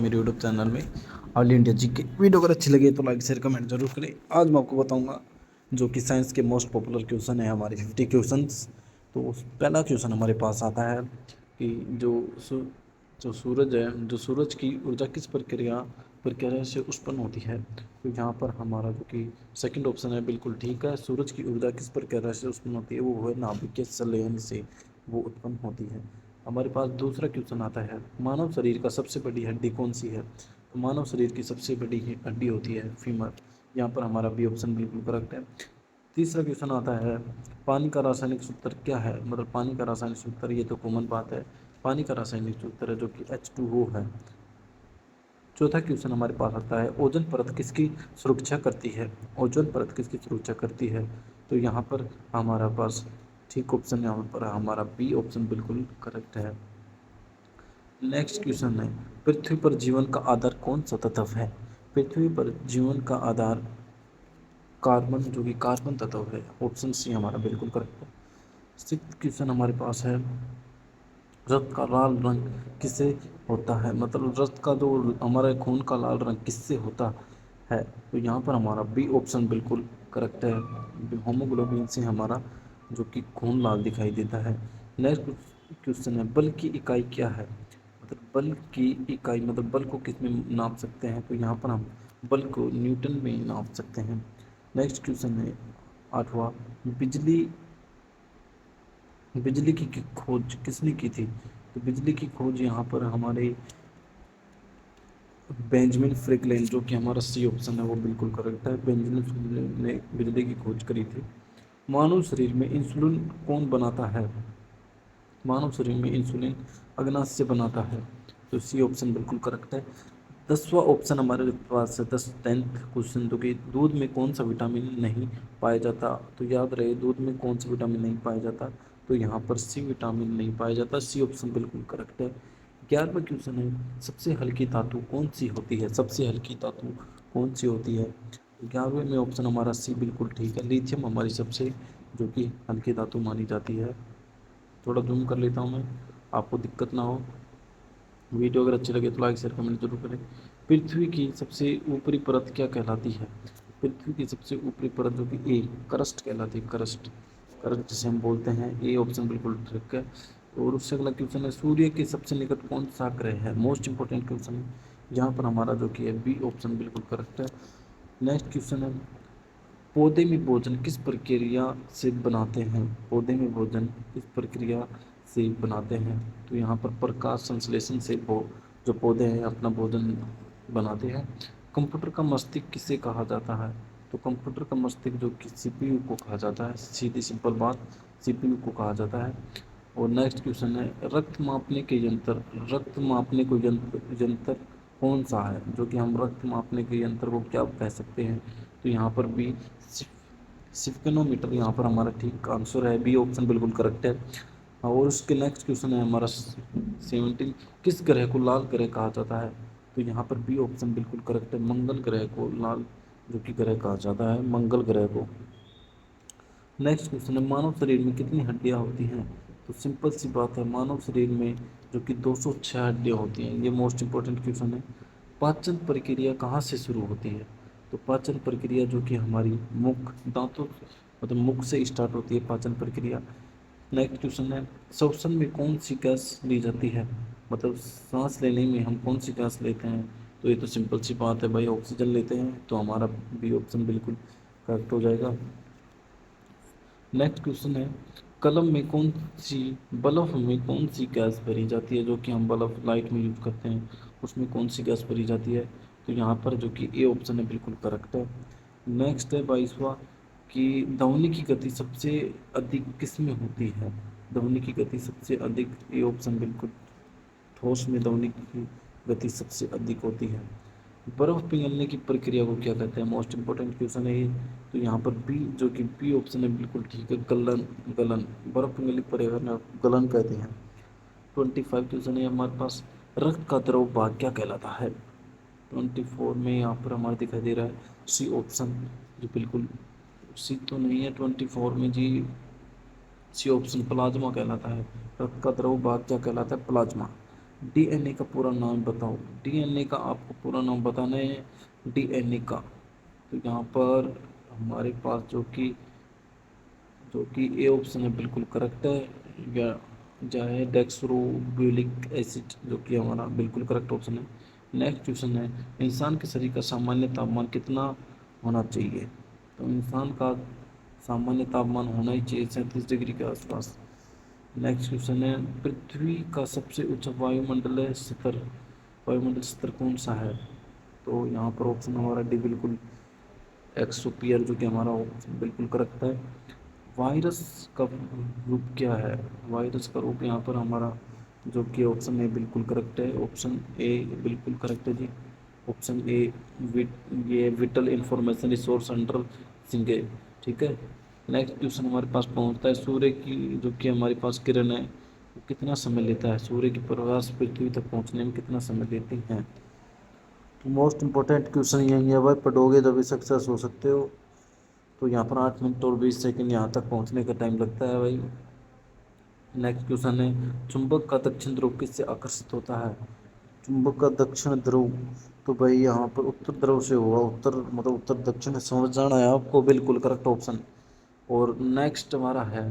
मेरे YouTube channel में all India जी के। वीडियो अगर अच्छी लगे तो लाइक शेयर कमेंट जरूर करें। आज मैं आपको बताऊंगा जो कि साइंस के मोस्ट पॉपुलर क्वेश्चन है हमारे 50 क्वेश्चंस। तो पहला क्वेश्चन हमारे पास आता है कि जो सूरज है, जो सूरज की ऊर्जा किस प्रक्रिया से उत्पन्न होती है। तो यहाँ पर हमारा जो कि सेकंड ऑप्शन है बिल्कुल ठीक है। सूरज की ऊर्जा किस प्रक्रिया से उत्पन्न होती है, वो है नाभिकीय संलयन से वो उत्पन्न होती है। हमारे पास दूसरा क्वेश्चन आता है, मानव शरीर का सबसे बड़ी हड्डी कौन सी है। तो मानव शरीर की सबसे बड़ी हड्डी होती है फीमर। यहाँ पर हमारा बी ऑप्शन बिल्कुल करेक्ट है। तीसरा क्वेश्चन आता है, पानी का रासायनिक सूत्र क्या है। मतलब पानी का रासायनिक सूत्र, ये तो कॉमन बात है, पानी का रासायनिक सूत्र है जो कि H2O है। चौथा क्वेश्चन हमारे पास आता है, ओजोन परत किसकी सुरक्षा करती है। ओजोन परत किसकी सुरक्षा करती है। तो यहाँ पर हमारा पास ठीक ऑप्शन यहाँ पर हमारा बी ऑप्शन बिल्कुल करेक्ट है। नेक्स्ट क्वेश्चन है, पृथ्वी पर जीवन का आधार कौन सा तत्व है। पृथ्वी पर जीवन का आधार कार्बन, जो कि कार्बन तत्व है। ऑप्शन सी हमारा बिल्कुल करेक्ट है। सिक्स्थ क्वेश्चन हमारे पास है, रक्त का लाल रंग किससे होता है। मतलब रक्त का जो हमारे खून का लाल रंग किससे होता है। तो यहाँ पर हमारा बी ऑप्शन बिल्कुल करेक्ट है। होमोग्लोबिन से हमारा जो कि खून लाल दिखाई देता है। नेक्स्ट क्वेश्चन है, बल की इकाई क्या है। मतलब बल की इकाई, मतलब बल को किस में नाप सकते हैं। तो यहाँ पर हम बल को न्यूटन में नाप सकते हैं। नेक्स्ट क्वेश्चन है आठवां, बिजली बिजली की खोज किसने की थी। तो बिजली की खोज यहाँ पर हमारे बेंजामिन फ्रैंकलिन, जो कि हमारा सी ऑप्शन है वो बिल्कुल करेक्ट है। बेंजामिन फ्रैंकलिन ने बिजली की खोज करी थी। मानव शरीर में इंसुलिन कौन बनाता है। मानव शरीर में इंसुलिन अग्नाशय से बनाता है। तो सी ऑप्शन बिल्कुल करेक्ट है। 10वां ऑप्शन हमारे पास है 10th क्वेश्चन, जो कि दूध में कौन सा विटामिन नहीं पाया जाता। तो याद रहे, दूध में कौन सा विटामिन नहीं पाया जाता। तो यहाँ पर सी विटामिन नहीं पाया जाता। सी ऑप्शन बिल्कुल करेक्ट है। 11वां क्वेश्चन है, सबसे हल्की धातु कौन सी होती है। सबसे हल्की धातु कौन सी होती है। 11वें में ऑप्शन हमारा सी बिल्कुल ठीक है। लिथियम हमारी सबसे जो कि हल्की धातु मानी जाती है। थोड़ा जूम कर लेता हूँ मैं, आपको दिक्कत ना हो। वीडियो अगर अच्छी लगे तो लाइक शेयर कमेंट जरूर करें। पृथ्वी की सबसे ऊपरी परत क्या कहलाती है। पृथ्वी की सबसे ऊपरी परत जो कि ए करस्ट कहलाती है। करस्ट, करस्ट जिसे हम बोलते हैं। ए ऑप्शन बिल्कुल ठीक है। और उससे अगला क्वेश्चन है, सूर्य के सबसे निकट कौन सा ग्रह है। मोस्ट इंपॉर्टेंट क्वेश्चन है यहाँ पर हमारा जो कि है बी ऑप्शन बिल्कुल करेक्ट है। नेक्स्ट क्वेश्चन है, पौधे में भोजन किस प्रक्रिया से बनाते हैं। पौधे में भोजन किस प्रक्रिया से बनाते हैं। तो यहाँ पर प्रकाश संश्लेषण से जो पौधे हैं अपना भोजन बनाते हैं। कंप्यूटर का मस्तिष्क किसे कहा जाता है। तो कंप्यूटर का मस्तिष्क जो कि सीपीयू को कहा जाता है। सीधी सिंपल बात, सीपीयू को कहा जाता है। और नेक्स्ट क्वेश्चन है, रक्त मापने को यंत्र कौन सा है। जो कि हम रक्त मापने के यंत्र को क्या कह सकते हैं। तो यहाँ पर भी सिफ्केनोमीटर यहाँ पर हमारा ठीक आंसर है। बी ऑप्शन बिल्कुल करेक्ट है। और उसके नेक्स्ट क्वेश्चन है हमारा 17, किस ग्रह को लाल ग्रह कहा जाता है। तो यहाँ पर बी ऑप्शन बिल्कुल करेक्ट है। मंगल ग्रह को लाल जो कि ग्रह कहा जाता है, मंगल ग्रह को। नेक्स्ट क्वेश्चन है, मानव शरीर में कितनी हड्डियां होती हैं। तो सिंपल सी बात है, मानव शरीर में जो कि 206 हड्डियां होती हैं। ये मोस्ट इंपॉर्टेंट क्वेश्चन है। पाचन प्रक्रिया कहाँ से शुरू होती है। तो पाचन प्रक्रिया जो कि हमारी मुख, दांतों, मतलब मुख से स्टार्ट होती है पाचन प्रक्रिया। नेक्स्ट क्वेश्चन है, श्वसन में कौन सी गैस ली जाती है। मतलब सांस लेने में हम कौन सी गैस लेते हैं। तो ये तो सिंपल सी बात है भाई, ऑक्सीजन लेते हैं। तो हमारा बी ऑप्शन बिल्कुल करेक्ट हो जाएगा। नेक्स्ट क्वेश्चन है, कलम में कौन सी बल्ब में कौन सी गैस भरी जाती है। जो कि हम बल्ब लाइट में यूज करते हैं, उसमें कौन सी गैस भरी जाती है। तो यहाँ पर जो कि ए ऑप्शन है बिल्कुल करेक्ट है। नेक्स्ट है 22वां, कि ध्वनि की गति सबसे अधिक किस में होती है। ध्वनि की गति सबसे अधिक, ए ऑप्शन बिल्कुल, ठोस में ध्वनि की गति सबसे अधिक होती है। बर्फ पिघलने की प्रक्रिया को क्या कहते हैं। मोस्ट इंपॉर्टेंट क्वेश्चन है ये। तो यहाँ पर बी जो कि बी ऑप्शन है बिल्कुल ठीक है, गलन। गलन, बर्फ पिघलने की प्रक्रिया गलन कहते हैं। 25 क्वेश्चन है हमारे पास, रक्त का द्रव भाग क्या कहलाता है। 24 में यहाँ पर हमारे दिखाई दे रहा है सी ऑप्शन, जो बिल्कुल सी तो नहीं है 24 में जी। सी ऑप्शन प्लाज्मा कहलाता है। रक्त का द्रव भाग क्या कहलाता है, प्लाज्मा। डीएनए का पूरा नाम बताओ। डीएनए का आपको पूरा नाम बताना है, डीएनए का। तो यहाँ पर हमारे पास जो कि ए ऑप्शन है बिल्कुल करेक्ट है, या चाहे डेक्सट्रोग्लुकानिक एसिड जो कि हमारा बिल्कुल करेक्ट ऑप्शन है। नेक्स्ट क्वेश्चन है, इंसान के शरीर का सामान्य तापमान कितना होना चाहिए? तो इंसान का सामान्य तापमान होना ही चाहिए 37 डिग्री के आसपास। नेक्स्ट क्वेश्चन है, पृथ्वी का सबसे ऊंचा वायुमंडल स्तर, वायुमंडल स्तर कौन सा है? तो यहाँ पर ऑप्शन हमारा डी बिल्कुल एक्सोपियर जो कि हमारा ऑप्शन बिल्कुल करेक्ट है। वायरस का रूप क्या है? वायरस का रूप यहाँ पर हमारा जो कि ऑप्शन ए बिल्कुल करेक्ट है, ऑप्शन ए बिल्कुल करेक्ट है जी। ऑप्शन ए ये विटल इंफॉर्मेशन रिसोर्स अंडर सिंगे, ठीक है। नेक्स्ट क्वेश्चन हमारे पास पहुंचता है, सूर्य की जो कि हमारे पास किरण है वो कितना समय लेता है? सूर्य की प्रकाश पृथ्वी तक पहुंचने में कितना समय लेती हैं? तो मोस्ट इंपॉर्टेंट क्वेश्चन यही है भाई, पढ़ोगे तभी सक्सेस हो सकते हो। तो यहाँ पर 8 मिनट और 20 सेकंड यहाँ तक पहुँचने का टाइम लगता है भाई। नेक्स्ट क्वेश्चन है, चुंबक का दक्षिण ध्रुव किससे आकर्षित होता है? चुंबक का दक्षिण ध्रुव, तो भाई यहाँ पर उत्तर ध्रुव से होगा, उत्तर मतलब उत्तर दक्षिण समझ जाना है आपको, बिल्कुल करेक्ट ऑप्शन। और नेक्स्ट हमारा है,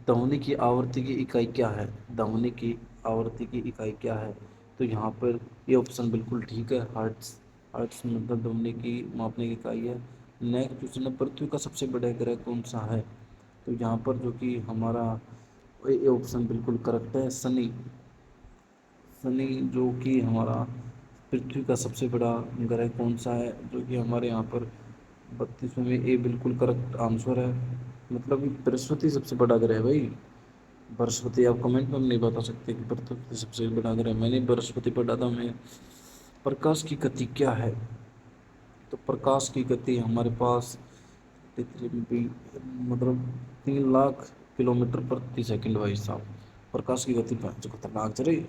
ध्वनि की आवृत्ति की इकाई क्या है? ध्वनि की आवृत्ति की इकाई क्या है? तो यहाँ पर ये ऑप्शन बिल्कुल ठीक है, हर्ट्स। हर्ट्स मतलब ध्वनि की मापने की इकाई है। नेक्स्ट क्वेश्चन है, पृथ्वी का सबसे बड़ा ग्रह कौन सा है? तो यहाँ पर जो कि हमारा ये ऑप्शन बिल्कुल करेक्ट है, शनि। शनि जो कि हमारा पृथ्वी का सबसे बड़ा ग्रह कौन सा है, जो कि हमारे यहाँ पर 32वें में ए बिल्कुल करेक्ट आंसर है। मतलब कि बृहस्पति सबसे बड़ा ग्रह है भाई। बृहस्पति आप कमेंट में नहीं बता सकते कि बृहस्पति सबसे बड़ा ग्रह है, मैंने बृहस्पति पढ़ा था मैं। प्रकाश की गति क्या है? तो प्रकाश की गति हमारे पास मतलब 3 लाख किलोमीटर प्रति सेकंड भाई साहब। प्रकाश की गति जो खतरनाक चल रही।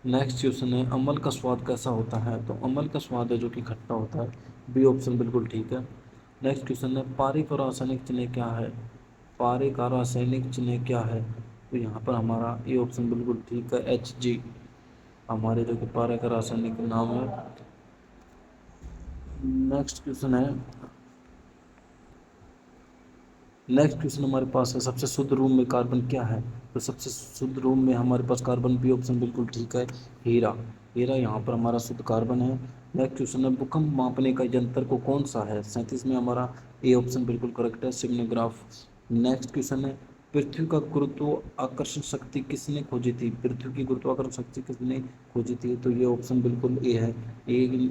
नेक्स्ट क्वेश्चन है, अमल का स्वाद कैसा होता है? तो अमल का स्वाद है जो कि खट्टा होता है, बी ऑप्शन बिल्कुल ठीक है। नेक्स्ट क्वेश्चन है, पारिक और रासायनिक चिन्ह क्या है? पारिक का रासायनिक चिन्ह क्या है? तो यहाँ पर हमारा ए ऑप्शन बिल्कुल ठीक है, एच जी हमारे जो कि पारिक का रासायनिक नाम है। नेक्स्ट क्वेश्चन है, नेक्स्ट क्वेश्चन हमारे पास है, सबसे शुद्ध रूम में कार्बन क्या है? तो सबसे शुद्ध रूम में हमारे पास कार्बन, बी ऑप्शन बिल्कुल ठीक है, हीरा। हीरा यहाँ पर हमारा शुद्ध कार्बन है। नेक्स्ट क्वेश्चन है, भूकंप मापने का यंत्र को कौन सा है? 37 में हमारा ए ऑप्शन बिल्कुल करेक्ट है, सिग्नोग्राफ। नेक्स्ट क्वेश्चन है, पृथ्वी का गुरुत्व आकर्षण शक्ति किसने खोजी थी? पृथ्वी की गुरुत्वाकर्षण शक्ति किसने खोजी थी? तो ये ऑप्शन बिल्कुल ए है, ए,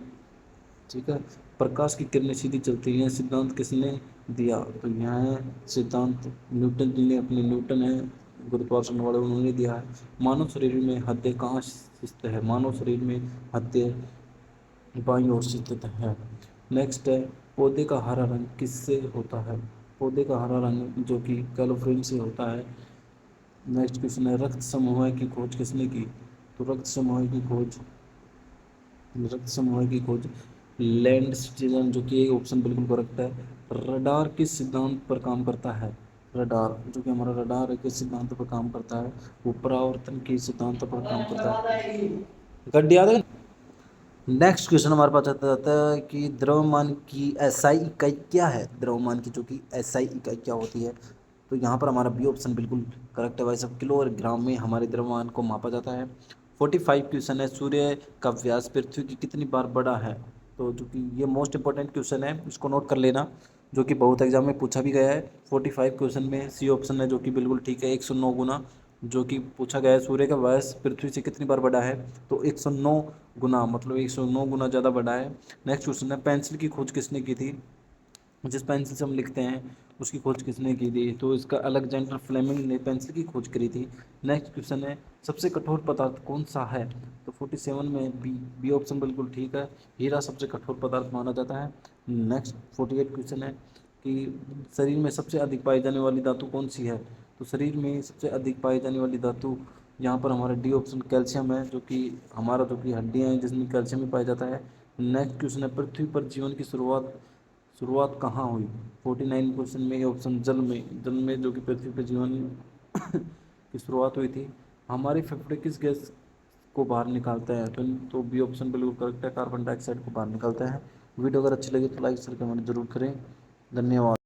ठीक है। प्रकाश की किरणें सीधी चलती हैं, सिद्धांत किसने दिया? तो यहाँ सिद्धांत न्यूटन जी ने, अपने न्यूटन है गुरुत्वाकर्षण वाले, उन्होंने दिया है। मानव शरीर में हृदय कहाँ स्थित है? मानव शरीर में हृदय बाईं ओर स्थित है। नेक्स्ट है, पौधे का हरा रंग किससे होता है? पौधे का हरा रंग जो कि क्लोरोफिल से होता है। नेक्स्ट क्वेश्चन है, रक्त समूह की खोज किसने की? तो रक्त समूह की खोज लैंड सिटीजन जो कि ऑप्शन बिल्कुल करेक्ट है। रडार किस सिद्धांत पर काम करता है? रडार जो कि हमारा रडार है किस सिद्धांत पर काम करता है? वो परावर्तन के सिद्धांत पर काम करता है। गड्डी याद है। नेक्स्ट क्वेश्चन हमारे पास आता जाता है कि द्रव्यमान की एसआई इकाई क्या है? द्रव्यमान की जो कि एसआई इकाई क्या होती है? तो यहाँ पर हमारा बी ऑप्शन बिल्कुल करेक्ट है भाई सब, किलो और ग्राम में हमारे द्रव्यमान को मापा जाता है। 45 क्वेश्चन है, सूर्य का व्यास पृथ्वी की कितनी बार बड़ा है? तो जो कि ये मोस्ट इंपॉर्टेंट क्वेश्चन है, इसको नोट कर लेना, जो कि बहुत एग्जाम में पूछा भी गया है। 45 क्वेश्चन में सी ऑप्शन है जो कि बिल्कुल ठीक है, 109 गुना, जो कि पूछा गया है सूर्य का व्यास पृथ्वी से कितनी बार बड़ा है? तो 109 गुना, मतलब 109 गुना ज़्यादा बड़ा है। नेक्स्ट क्वेश्चन है, पेंसिल की खोज किसने की थी? जिस पेंसिल से हम लिखते हैं उसकी खोज किसने की थी? तो इसका अलेक्जेंडर फ्लेमिंग ने पेंसिल की खोज करी थी। नेक्स्ट क्वेश्चन है, सबसे कठोर पदार्थ कौन सा है? तो 47 में बी ऑप्शन बिल्कुल ठीक है, हीरा सबसे कठोर पदार्थ माना जाता है। नेक्स्ट 48 क्वेश्चन है कि शरीर में सबसे अधिक पाई जाने वाली धातु कौन सी है? तो शरीर में सबसे अधिक पाई जाने वाली धातु यहाँ पर हमारा डी ऑप्शन कैल्शियम है, जो कि हमारा जो कि हड्डियाँ हैं जिसमें कैल्शियम भी पाया जाता है। नेक्स्ट क्वेश्चन है, पृथ्वी पर जीवन की शुरुआत कहाँ हुई? 49 क्वेश्चन में ये ऑप्शन जल में जो कि पृथ्वी पर जीवन की शुरुआत हुई थी। हमारे फेफड़े किस गैस को बाहर निकालता है। तो बी ऑप्शन बिल्कुल करेक्ट है, कार्बन डाइऑक्साइड को बाहर निकालता है। वीडियो अगर अच्छी लगी तो लाइक शेयर कमेंट जरूर करें। धन्यवाद।